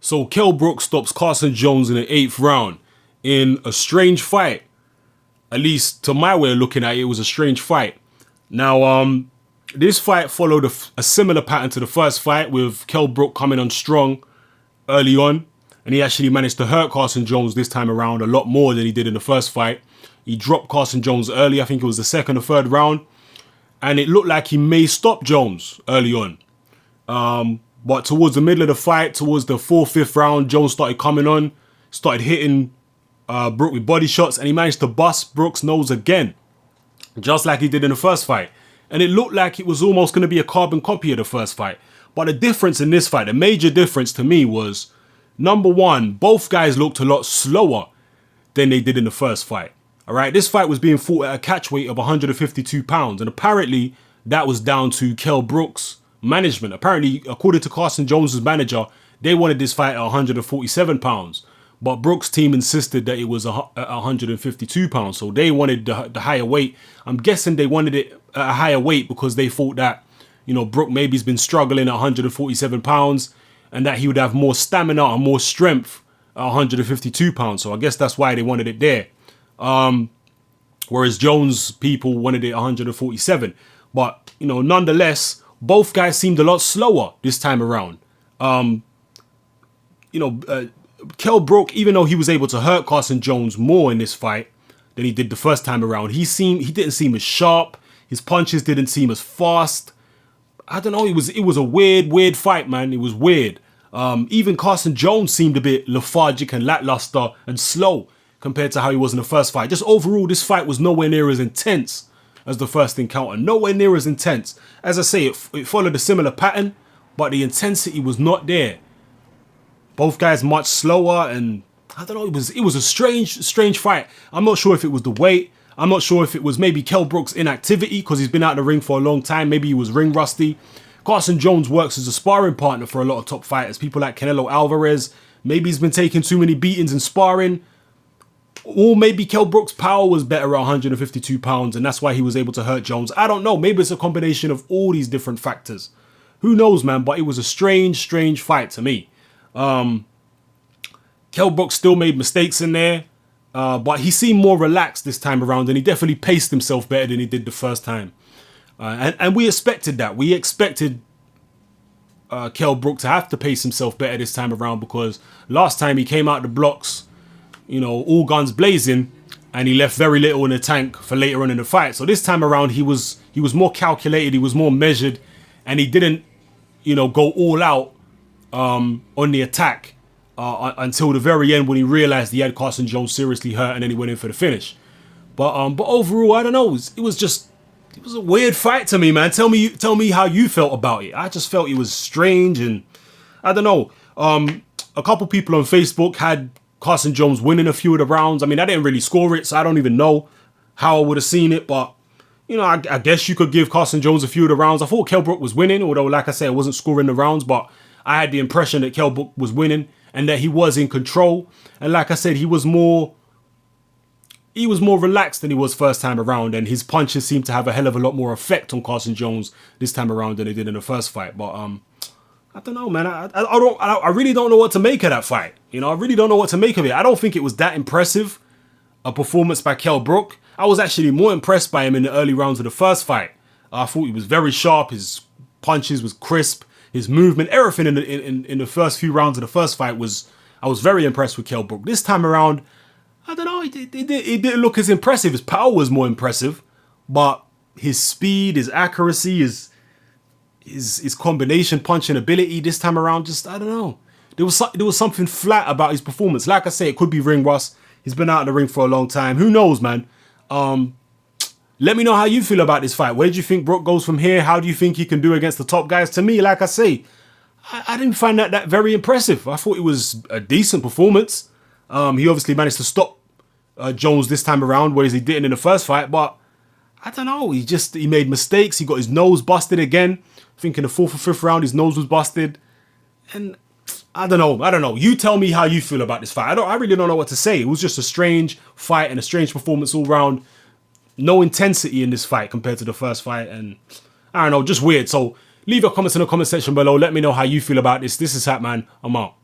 So Kell Brook stops Carson Jones in the 8th round in a strange fight. At least to my way of looking at it, it was a strange fight. Now, this fight followed a similar pattern to the first fight, with Kell Brook coming on strong early on. And he actually managed to hurt Carson Jones this time around a lot more than he did in the first fight. He dropped Carson Jones early. I think it was the 2nd or 3rd round. And it looked like he may stop Jones early on. But towards the middle of the fight, towards the 4th, 5th round, Jones started coming on, started hitting Brook with body shots, and he managed to bust Brook's nose again, just like he did in the first fight. And it looked like it was almost going to be a carbon copy of the first fight. But the difference in this fight, the major difference to me was, number one, both guys looked a lot slower than they did in the first fight. All right, this fight was being fought at a catch weight of 152 pounds, and apparently that was down to Kell Brook's management. Apparently, according to Carson Jones's manager, they wanted this fight at 147 pounds, but Brook's team insisted that it was at 152 pounds, so they wanted the higher weight. I'm guessing they wanted it at a higher weight because they thought that, you know, Brook maybe's been struggling at 147 pounds and that he would have more stamina and more strength at 152 pounds. So I guess that's why they wanted it there. Whereas Jones people wanted it 147. But, you know, nonetheless, both guys seemed a lot slower this time around. Kell Brook, even though he was able to hurt Carson Jones more in this fight than he did the first time around, he didn't seem as sharp. His punches didn't seem as fast. I don't know. It was a weird fight, man. It was weird. Even Carson Jones seemed a bit lethargic and lackluster and slow compared to how he was in the first fight. Just overall, this fight was nowhere near as intense as the first encounter. Nowhere near as intense. As I say, it followed a similar pattern, but the intensity was not there. Both guys much slower, and I don't know, it was a strange fight. I'm not sure if it was the weight. I'm not sure if it was maybe Kell Brook's inactivity because he's been out of the ring for a long time. Maybe he was ring rusty. Carson Jones works as a sparring partner for a lot of top fighters. People like Canelo Alvarez. Maybe he's been taking too many beatings in sparring. Or maybe Kell Brook's power was better at 152 pounds and that's why he was able to hurt Jones. I don't know. Maybe it's a combination of all these different factors. Who knows, man? But it was a strange fight to me. Kell Brook still made mistakes in there. But he seemed more relaxed this time around and he definitely paced himself better than he did the first time. And we expected that. We expected Kell Brook to have to pace himself better this time around because last time he came out the blocks, you know, all guns blazing, and he left very little in the tank for later on in the fight. So this time around, he was more calculated, he was more measured, and he didn't, you know, go all out on the attack until the very end when he realized he had Carson Jones seriously hurt, and then he went in for the finish. But overall, I don't know. It was a weird fight to me, man. Tell me how you felt about it. I just felt it was strange, and I don't know. A couple people on Facebook had Carson Jones winning a few of the rounds. I mean, I didn't really score it, so I don't even know how I would have seen it. But, you know, I guess you could give Carson Jones a few of the rounds. I thought Kell Brook was winning, although, like I said, I wasn't scoring the rounds. But I had the impression that Kell Brook was winning and that he was in control. And like I said, he was more relaxed than he was first time around. And his punches seemed to have a hell of a lot more effect on Carson Jones this time around than they did in the first fight. But, I don't know, man. I really don't know what to make of that fight. You know, I really don't know what to make of it. I don't think it was that impressive, a performance by Kell Brook. I was actually more impressed by him in the early rounds of the first fight. I thought he was very sharp. His punches was crisp. His movement, everything in the first few rounds of the first fight I was very impressed with Kell Brook. This time around, I don't know. It didn't look as impressive. His power was more impressive, but his speed, his accuracy, his combination punching ability this time around, just, I don't know. There was something flat about his performance. Like I say, it could be ring rust. He's been out of the ring for a long time. Who knows, man? Let me know how you feel about this fight. Where do you think Brook goes from here? How do you think he can do against the top guys? To me, like I say, I didn't find that very impressive. I thought it was a decent performance. He obviously managed to stop Jones this time around, whereas he didn't in the first fight. But I don't know. He made mistakes. He got his nose busted again. I think in the 4th or 5th round, his nose was busted. And I don't know. You tell me how you feel about this fight. I really don't know what to say. It was just a strange fight and a strange performance all round. No intensity in this fight compared to the first fight. And I don't know, just weird. So leave your comments in the comment section below. Let me know how you feel about this. This is Hatman. I'm out.